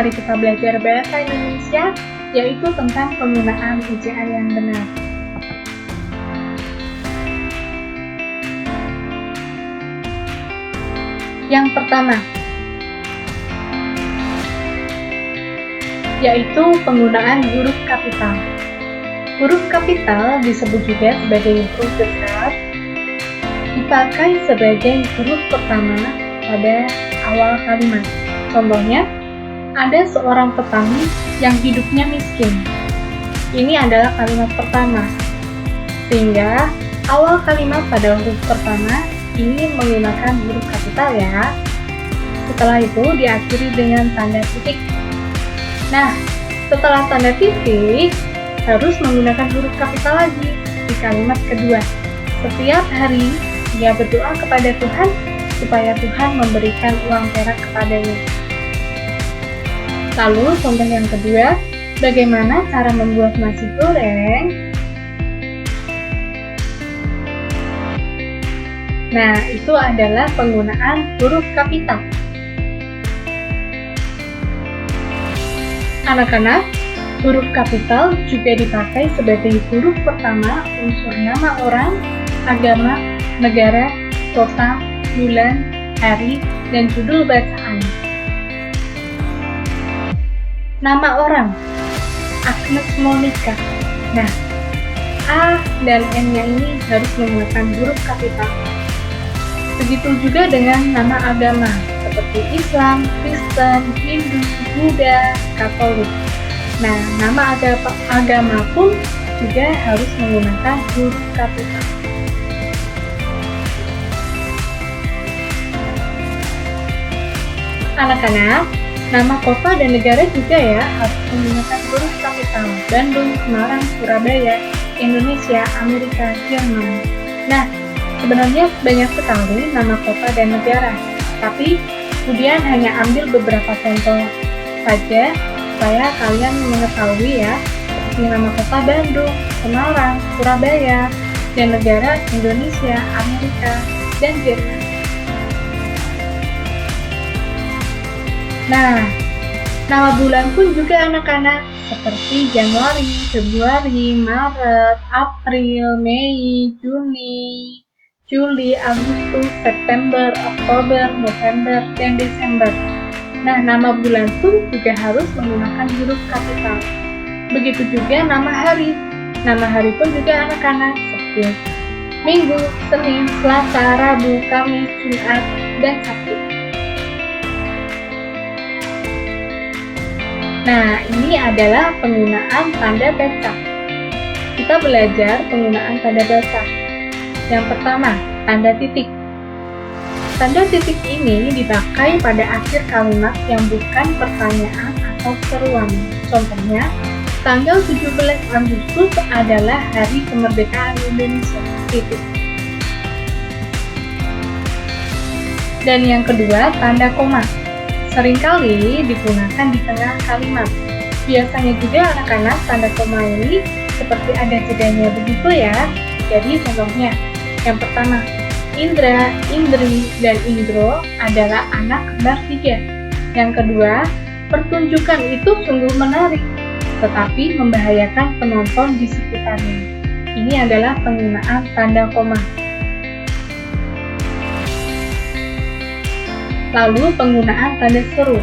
mari kita belajar bahasa Indonesia, yaitu tentang penggunaan ejaan yang benar. Yang pertama, yaitu penggunaan huruf kapital. Huruf kapital disebut juga sebagai huruf besar, dipakai sebagai huruf pertama pada awal kalimat. Contohnya, ada seorang petani yang hidupnya miskin. Ini adalah kalimat pertama, sehingga awal kalimat pada huruf pertama ini menggunakan huruf kapital ya. Setelah itu diakhiri dengan tanda titik. Nah, setelah tanda titik, harus menggunakan huruf kapital lagi di kalimat kedua. Setiap hari, dia berdoa kepada Tuhan supaya Tuhan memberikan uang perak kepadanya. Lalu, contoh yang kedua, bagaimana cara membuat nasi goreng? Nah, itu adalah penggunaan huruf kapital. Anak-anak, huruf kapital juga dipakai sebagai huruf pertama unsur nama orang, agama, negara, kota, bulan, hari, dan judul bacaan. Nama orang, Agnes Monica. Nah, A dan N-nya ini harus menggunakan huruf kapital. Begitu juga dengan nama agama, seperti Islam, Kristen, Hindu, Buddha, Katolik. Nah, nama agama pun juga harus menggunakan huruf kapital. Anak-anak, nama kota dan negara juga ya harus menggunakan huruf kapital. Bandung, Semarang, Surabaya, Indonesia, Amerika, Jerman. Nah, sebenarnya banyak sekali nama kota dan negara, tapi kemudian hanya ambil beberapa contoh saja supaya kalian mengetahui ya, seperti nama kota Bandung, Semarang, Surabaya, dan negara Indonesia, Amerika, dan Jerman. Nah, nama bulan pun juga anak-anak, seperti Januari, Februari, Maret, April, Mei, Juni, Juli, Agustus, September, Oktober, November, dan Desember. Nah, nama bulan pun juga harus menggunakan huruf kapital. Begitu juga nama hari. Nama hari pun juga anak-anak, seperti Minggu, Senin, Selasa, Rabu, Kamis, Jumat, dan Sabtu. Nah, ini adalah penggunaan tanda baca. Kita belajar penggunaan tanda baca. Yang pertama, tanda titik. Tanda titik ini dipakai pada akhir kalimat yang bukan pertanyaan atau seruan. Contohnya, tanggal 17 Agustus adalah Hari Kemerdekaan Indonesia. Titik. Dan yang kedua, tanda koma. Seringkali digunakan di tengah kalimat. Biasanya juga anak-anak tanda koma ini seperti ada jedanya begitu ya. Jadi contohnya, yang pertama, Indra, Indri, dan Indro adalah anak kembar 3. Yang kedua, pertunjukan itu sungguh menarik, tetapi membahayakan penonton di sekitarnya. Ini adalah penggunaan tanda koma. Lalu penggunaan tanda seru.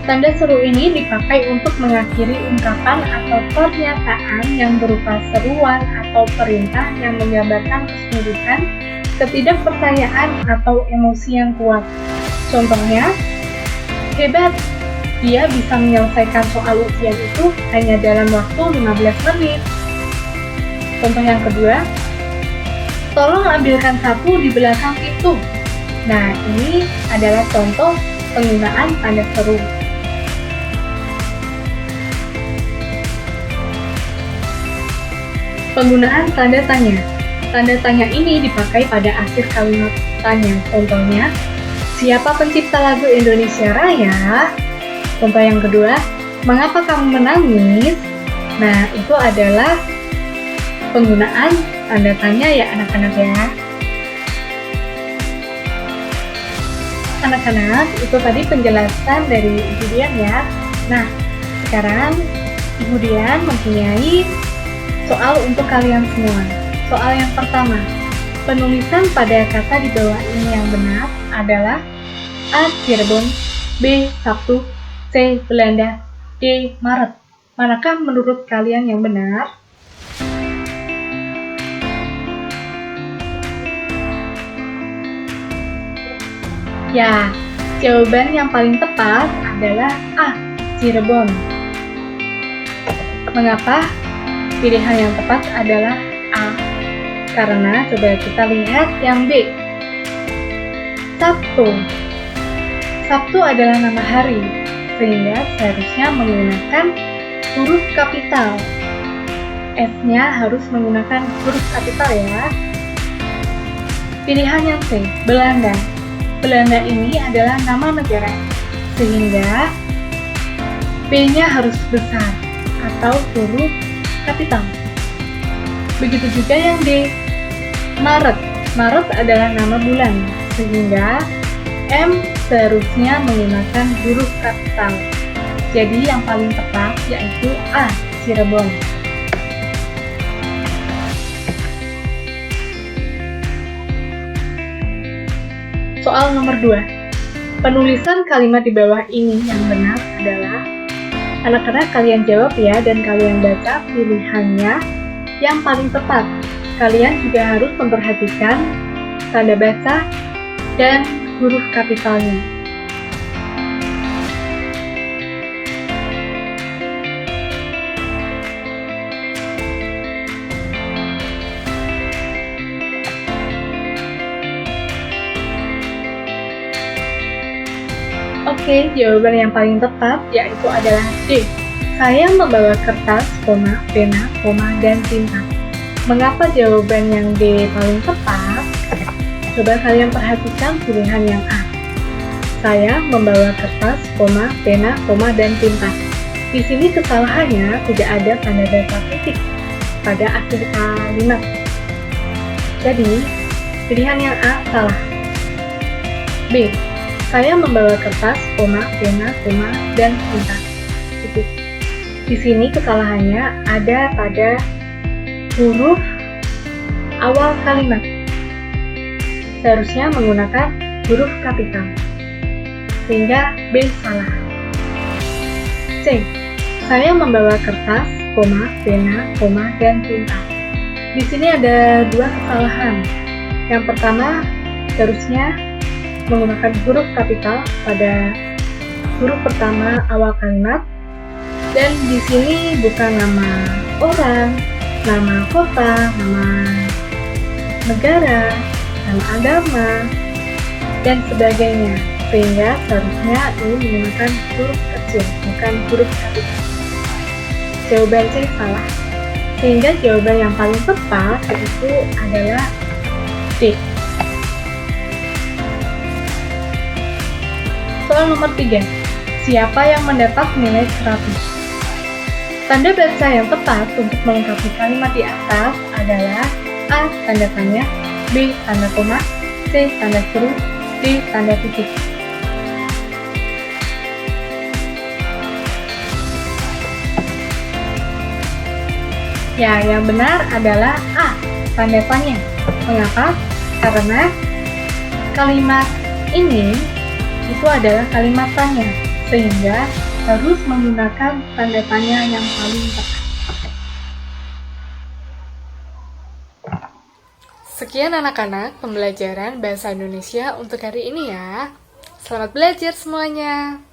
Tanda seru ini dipakai untuk mengakhiri ungkapan atau pernyataan yang berupa seruan atau perintah yang menggambarkan kesungguhan, ketidakpercayaan, atau emosi yang kuat. Contohnya, hebat, dia bisa menyelesaikan soal ujian itu hanya dalam waktu 15 menit. Contoh yang kedua, tolong ambilkan sapu di belakang pintu. Nah, ini adalah contoh penggunaan tanda seru. Penggunaan tanda tanya. Tanda tanya ini dipakai pada akhir kalimat tanya. Contohnya, siapa pencipta lagu Indonesia Raya? Contoh yang kedua, mengapa kamu menangis? Nah, itu adalah penggunaan tanda tanya ya anak-anak ya. Anak-anak, itu tadi penjelasan dari Ibu Dian ya. Nah, sekarang Ibu Dian mempunyai soal untuk kalian semua. Soal yang pertama, penulisan pada kata di bawah ini yang benar adalah A. Cirebon, B. Sabtu, C. Belanda, D. Maret. Manakah menurut kalian yang benar? Ya, jawaban yang paling tepat adalah A. Cirebon. Mengapa pilihan yang tepat adalah A? Karena coba kita lihat yang B. Sabtu. Sabtu adalah nama hari, sehingga seharusnya menggunakan huruf kapital. S-nya harus menggunakan huruf kapital ya. Pilihan yang C, Belanda. Belanda ini adalah nama negara, sehingga B-nya harus besar atau huruf kapital. Begitu juga yang D, Maret. Maret adalah nama bulan, sehingga M seharusnya menggunakan huruf kapital. Jadi yang paling tepat yaitu A. Cirebon. Soal nomor 2. Penulisan kalimat di bawah ini yang benar adalah, anak-anak kalian jawab ya dan kalian baca pilihannya yang paling tepat. Kalian juga harus memperhatikan tanda baca dan huruf kapitalnya. Oke, jawaban yang paling tepat yaitu adalah D. Saya membawa kertas, pena, dan tinta. Mengapa jawaban yang D paling tepat? Coba kalian perhatikan pilihan yang A. Saya membawa kertas, pena, dan tinta. Di sini kesalahannya tidak ada tanda baca titik pada akhir kalimat. Jadi, pilihan yang A salah. B. Saya membawa kertas, pena, dan tinta. Titik. Di sini kesalahannya ada pada huruf awal kalimat. Seharusnya menggunakan huruf kapital, sehingga B salah. C. Saya membawa kertas, pena, dan tinta. Di sini ada dua kesalahan. Yang pertama, seharusnya menggunakan huruf kapital pada huruf pertama awal kalimat, dan di sini bukan nama orang, nama kota, nama negara, nama agama, dan sebagainya, sehingga seharusnya ini menggunakan huruf kecil, bukan huruf kapital. Jawaban C salah, sehingga jawaban yang paling tepat yaitu adalah D. Soal nomor 3. Siapa yang mendapat nilai 100? Tanda baca yang tepat untuk melengkapi kalimat di atas adalah A. Tanda tanya, B. Tanda koma, C. Tanda seru, D. Tanda titik. Ya, yang benar adalah A. Tanda tanya. Mengapa? Karena kalimat ini itu adalah kalimat tanya, sehingga harus menggunakan tanda tanya yang paling tepat. Sekian anak-anak pembelajaran Bahasa Indonesia untuk hari ini ya. Selamat belajar semuanya.